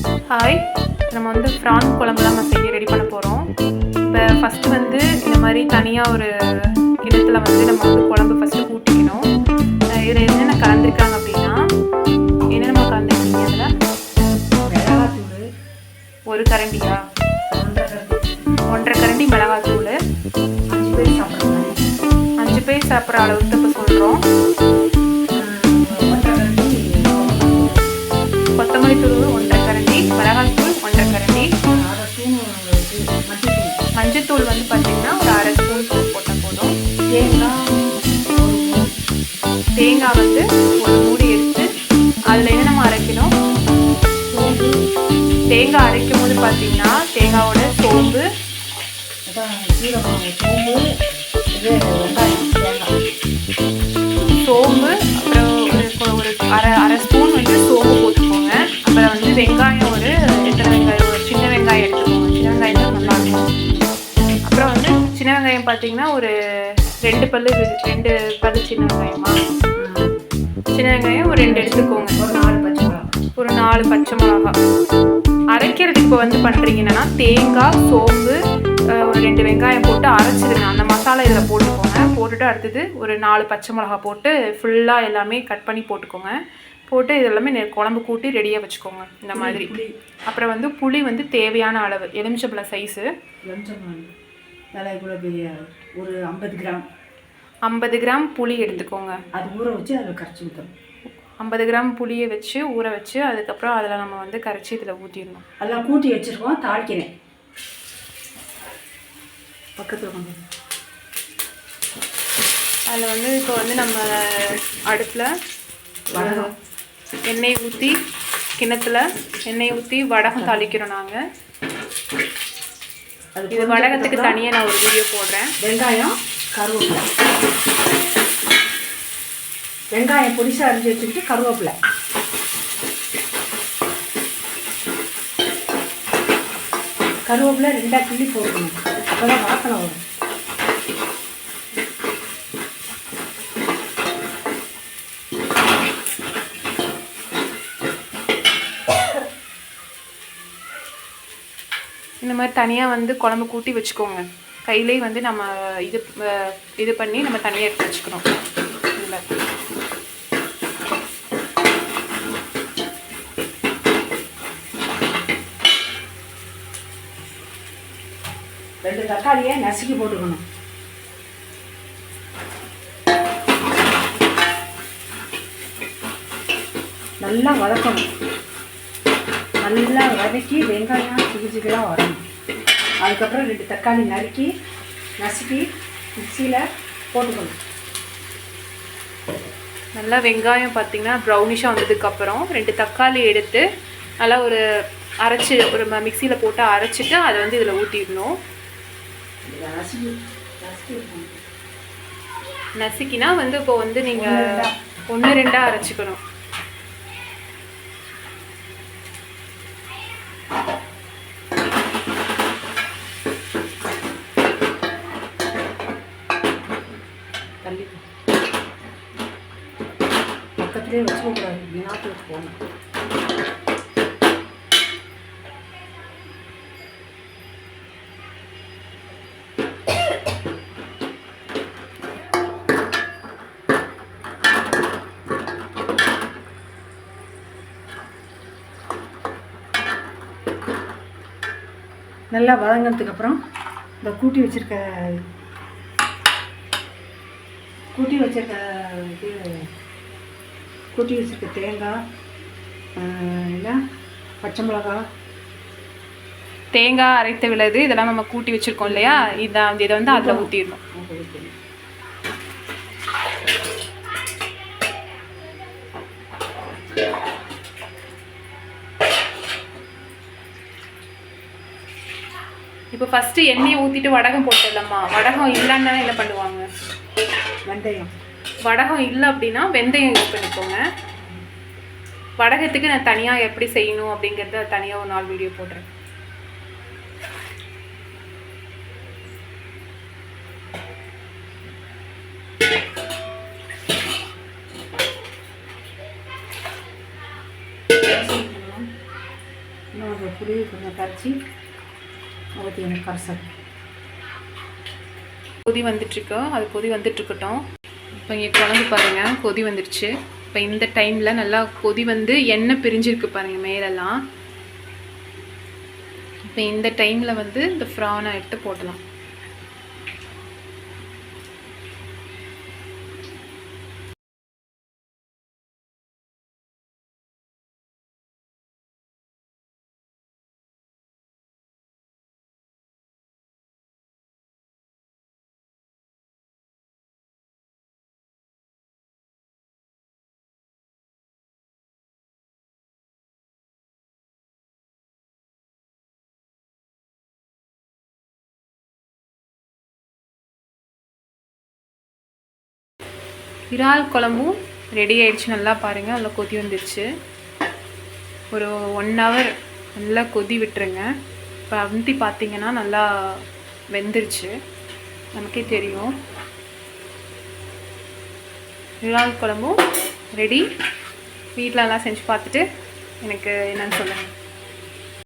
Hi, நம்ம வந்து PRAN குழம்பு தான் செய்ய ரெடி பண்ண போகிறோம். இப்போ ஃபஸ்ட்டு வந்து இந்த மாதிரி தனியாக ஒரு கிணத்துல வந்து நம்ம வந்து குழம்பு ஃபஸ்ட்டு கூட்டிக்கணும். இதில் என்னென்ன கலந்துருக்காங்க அப்படின்னா, என்னென்ன கலந்துருக்கீங்க? அதில் மிளகாத்தூள் ஒரு கரண்டியா, 1.5 கரண்டி மிளகாத்தூள், 5 பேர் சாப்பிட்ற அளவுக்கு இப்போ சொல்கிறோம். கொத்தமல்லி தூள் 1.5 கரண்டி, மிளகாத்தூள் 1.5 கரண்டி, மஞ்சத்தூள் வந்து பார்த்திங்கன்னா ஒரு 1/2 ஸ்பூன் போட்டால் போதும். தேங்காய் வந்து ஒரு மூடி எடுத்து அதில் என்ன நம்ம அரைக்கணும். தேங்காய் அரைக்கும் போது பார்த்திங்கன்னா தேங்காயோட சோம்பு, அப்புறம் ஒரு அரை ஸ்பூன் வந்து சோம்பு போட்டுக்கோங்க. அப்புறம் வந்து வெங்காயம் ஒரு எத்தனை வெங்காயம், ஒரு சின்ன வெங்காயம் எடுத்துக்கோங்க. சின்ன வெங்காயம் தான் நல்லாயிருக்கும். அப்புறம் வந்து சின்ன வெங்காயம் பார்த்தீங்கன்னா ஒரு 2 பல்லு சின்ன வெங்காயமா, சின்ன வெங்காயம் ஒரு 2 எடுத்துக்கோங்க. ஒரு 4 பச்சை மிளகா. அரைக்கிறதுக்கு இப்போ வந்து பண்ணுறீங்கன்னா தேங்காய், சோம்பு, ஒரு 2 வெங்காயம் போட்டு அரைச்சிடுங்க. அந்த மசாலா இதில் போட்டுக்கோங்க. போட்டுட்டு அடுத்தது ஒரு 4 பச்சை மிளகா போட்டு ஃபுல்லாக எல்லாமே கட் பண்ணி போட்டுக்கோங்க. போட்டு இது எல்லாமே குழம்பு கூட்டி ரெடியாக வச்சுக்கோங்க இந்த மாதிரி. அப்புறம் வந்து புளி வந்து தேவையான அளவு, எலுமிச்சம்பழம் சைஸு, ஒரு 50 கிராம் 50 கிராம் புளி எடுத்துக்கோங்க. அது ஊற வச்சு அதில் கரைச்சி ஊற்றணும். 50 கிராம் புளியை வச்சு ஊற வச்சு அதுக்கப்புறம் அதில் நம்ம வந்து கரைச்சி இதில் ஊற்றிடணும். அதெல்லாம் கூட்டி வச்சுருக்கோம். தாளிக்கிறேன் பக்கத்தில் கொண்டு. அதில் வந்து இப்போ வந்து நம்ம அடுப்பில் வடகம் எண்ணெய் ஊற்றி, கிணத்துல எண்ணெய் ஊற்றி வடகம் தாளிக்கிறோம் நாங்கள். இது வடகத்துக்கு தனியாக நான் ஒரு வீடியோ போடுறேன். வெங்காயம், கருவேப்பிலை, வெங்காயம் பொடிசாக அரிஞ்சு வச்சுக்கிட்டு கருவேப்பிலை, கருவேப்பிலை 2 கிள்ளி போடணும். அப்போ தான் வாசனை வரும். இந்த மாதிரி தனியாக வந்து குழம்பு கூட்டி வச்சுக்கோங்க. கையிலே வந்து நம்ம இது பண்ணி நம்ம தனியாக எடுத்து வச்சுக்கணும். இல்லை ரெண்டு தக்காளியை நசுக்கி போட்டுக்கணும். நல்லா வதக்கணும். நல்லா வதக்கி வெங்காயம் சிகிச்சிக்கெல்லாம் வரணும். அதுக்கப்புறம் 2 தக்காளி நசுக்கி மிக்சியில் போட்டுக்கணும். நல்லா வெங்காயம் பார்த்திங்கன்னா ப்ரௌனிஷாக வந்ததுக்கப்புறம் 2 தக்காளி எடுத்து நல்லா ஒரு அரைச்சி ஒரு மிக்சியில் போட்டு அரைச்சிட்டு அதை வந்து இதில் ஊற்றிடணும். நசுக்கினா வந்து இப்போ வந்து நீங்கள் 1-2 அரைச்சிக்கணும். பக்கத்துலேயே வச்சுக்கூடாது, வீணாத்து வச்சு போகணும். நல்லா வதங்கினதுக்கப்புறம் இந்த கூட்டி வச்சுருக்க தேங்காய், இல்லை பச்சை மிளகா, தேங்காய் அரைத்த விழுது இதெல்லாம் நம்ம கூட்டி வச்சுருக்கோம் இல்லையா, இதை வந்து அதில் ஊற்றிடணும். இப்போ ஃபஸ்ட்டு எண்ணெயை ஊற்றிட்டு வடகம் போட்டுடலாமா? வடகம் இல்லைன்னா என்ன பண்ணுவாங்க? வெந்தயம். வடகம் இல்லை அப்படின்னா வெந்தயம் யூஸ் பண்ணிக்கோங்க. வடகத்துக்கு நான் தனியாக எப்படி செய்யணும் அப்படிங்கிறத தனியாக ஒரு 4 வீடியோ போடுறேன். இன்னும் அந்த புளி கொஞ்சம் கரைச்சி ஊற்றி எனக்கு கரைசல். கொதி வந்துட்டுருக்கு, அது கொதி வந்துட்டுருக்கட்டும். இப்போ இங்கே குழம்பு பாருங்கள் கொதி வந்துடுச்சு. இப்போ இந்த டைமில் நல்லா கொதி வந்து எண்ணெய் பிரிஞ்சிருக்கு பாருங்கள் மேலெல்லாம். இப்போ இந்த டைமில் வந்து இந்த ஃப்ரானை எடுத்து போடலாம். இறால் குழம்பும் ரெடி ஆயிடுச்சு. நல்லா பாருங்கள் நல்லா கொதி வந்துடுச்சு. ஒரு 1 hour நல்லா கொதி விட்டுருங்க. இப்போ அமுத்தி பார்த்தீங்கன்னா நல்லா வெந்துருச்சு, நமக்கே தெரியும். இறால் குழம்பும் ரெடி. வீட்டிலலாம் செஞ்சு பார்த்துட்டு எனக்கு என்னன்னு சொல்லுங்கள்.